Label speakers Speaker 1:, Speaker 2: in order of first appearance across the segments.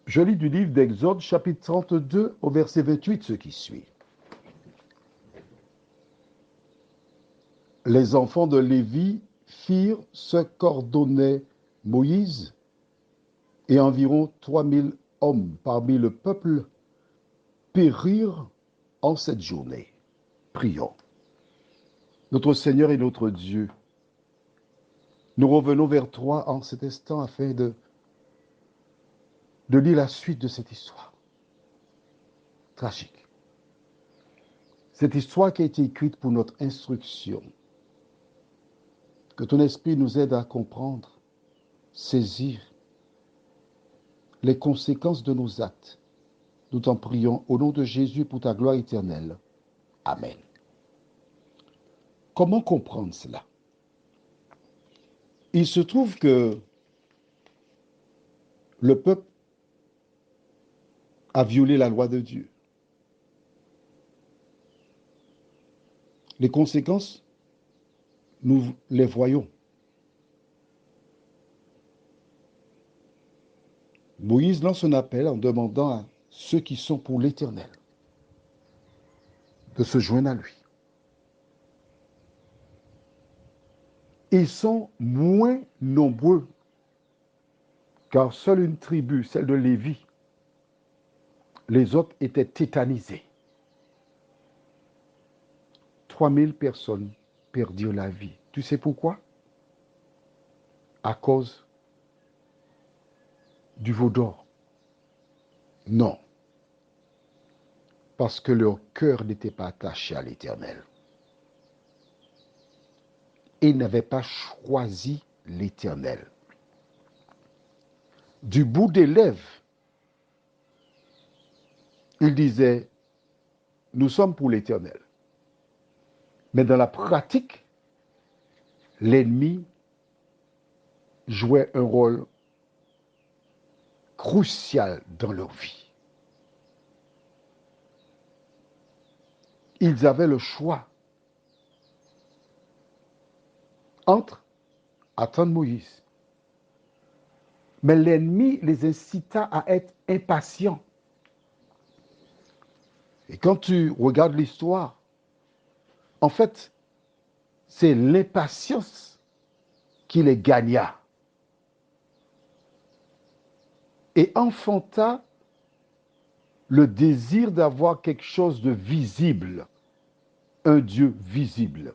Speaker 1: Je lis du livre d'Exode, chapitre 32, au verset 28, ce qui suit. Les enfants de Lévi firent ce qu'ordonnait Moïse, et environ 3000 hommes parmi le peuple périrent en cette journée. Prions. Notre Seigneur et notre Dieu, nous revenons vers toi en cet instant afin de lire la suite de cette histoire tragique. Cette histoire qui a été écrite pour notre instruction. Que ton esprit nous aide à comprendre, saisir les conséquences de nos actes. Nous t'en prions au nom de Jésus pour ta gloire éternelle. Amen. Comment comprendre cela? Il se trouve que le peuple a violé la loi de Dieu. Les conséquences, nous les voyons. Moïse lance un appel en demandant à ceux qui sont pour l'Éternel de se joindre à lui. Ils sont moins nombreux, car seule une tribu, celle de Lévi, les autres étaient tétanisés. 3000 personnes perdirent la vie. Tu sais pourquoi? À cause du veau d'or. Non. Parce que leur cœur n'était pas attaché à l'Éternel. Ils n'avaient pas choisi l'Éternel. Du bout des lèvres, ils disaient, nous sommes pour l'Éternel. Mais dans la pratique, l'ennemi jouait un rôle crucial dans leur vie. Ils avaient le choix entre attendre Moïse. Mais l'ennemi les incita à être impatients. Et quand tu regardes l'histoire, en fait, c'est l'impatience qui les gagna et enfanta le désir d'avoir quelque chose de visible, un Dieu visible.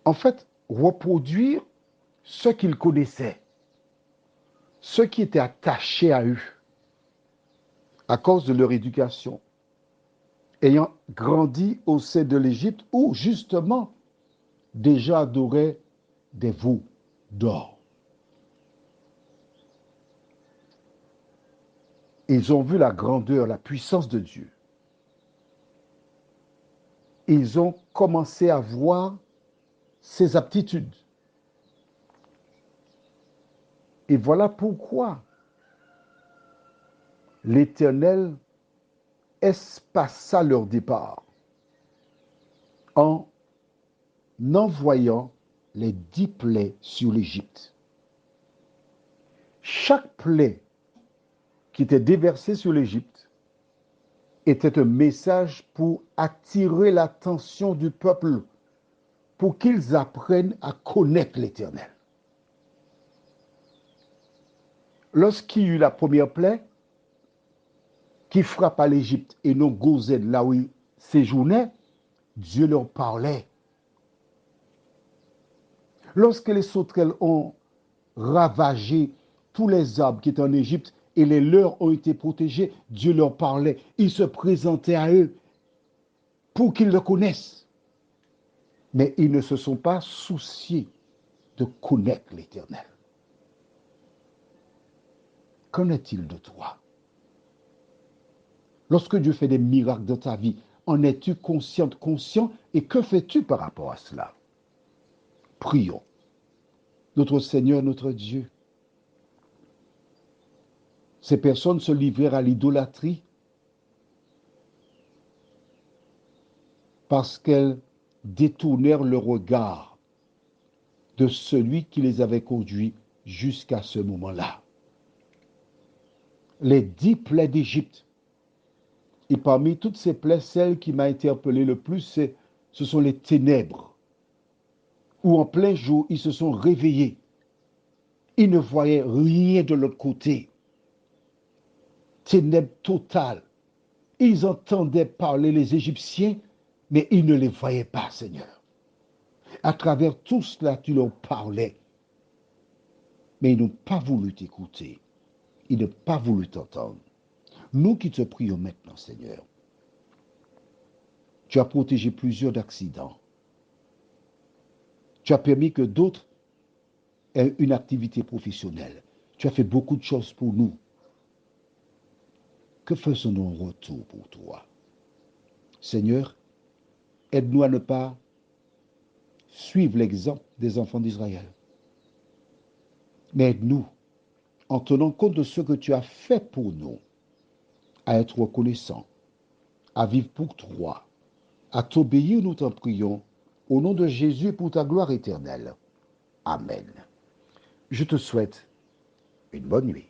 Speaker 1: En fait, reproduire ce qu'ils connaissaient, ceux qui étaient attachés à eux à cause de leur éducation, ayant grandi au sein de l'Égypte où justement déjà adoraient des veaux d'or. Ils ont vu la grandeur, la puissance de Dieu. Ils ont commencé à voir ses aptitudes. Et voilà pourquoi l'Éternel espaça leur départ en envoyant les 10 plaies sur l'Égypte. Chaque plaie qui était déversée sur l'Égypte était un message pour attirer l'attention du peuple, pour qu'ils apprennent à connaître l'Éternel. Lorsqu'il y eut la première plaie qui frappa l'Égypte et non Gozen, là où ils séjournaient, Dieu leur parlait. Lorsque les sauterelles ont ravagé tous les arbres qui étaient en Égypte et les leurs ont été protégés, Dieu leur parlait. Il se présentait à eux pour qu'ils le connaissent. Mais ils ne se sont pas souciés de connaître l'Éternel. Qu'en est-il de toi? Lorsque Dieu fait des miracles dans ta vie, en es-tu consciente, conscient? Et que fais-tu par rapport à cela? Prions. Notre Seigneur, notre Dieu, ces personnes se livrèrent à l'idolâtrie parce qu'elles détournèrent le regard de celui qui les avait conduits jusqu'à ce moment-là. les 10 plaies d'Égypte. Et parmi toutes ces plaies, celle qui m'a interpellé le plus, ce sont les ténèbres, où en plein jour, ils se sont réveillés. Ils ne voyaient rien de l'autre côté. Ténèbres totales. Ils entendaient parler les Égyptiens, mais ils ne les voyaient pas, Seigneur. À travers tout cela, tu leur parlais, mais ils n'ont pas voulu t'écouter. Ils n'ont pas voulu t'entendre. Nous qui te prions maintenant, Seigneur, tu as protégé plusieurs d'accidents. Tu as permis que d'autres aient une activité professionnelle. Tu as fait beaucoup de choses pour nous. Que faisons-nous en retour pour toi? Seigneur, aide-nous à ne pas suivre l'exemple des enfants d'Israël. Mais aide-nous, en tenant compte de ce que tu as fait pour nous, à être reconnaissants, à vivre pour toi, à t'obéir, nous t'en prions, au nom de Jésus pour ta gloire éternelle. Amen. Je te souhaite une bonne nuit.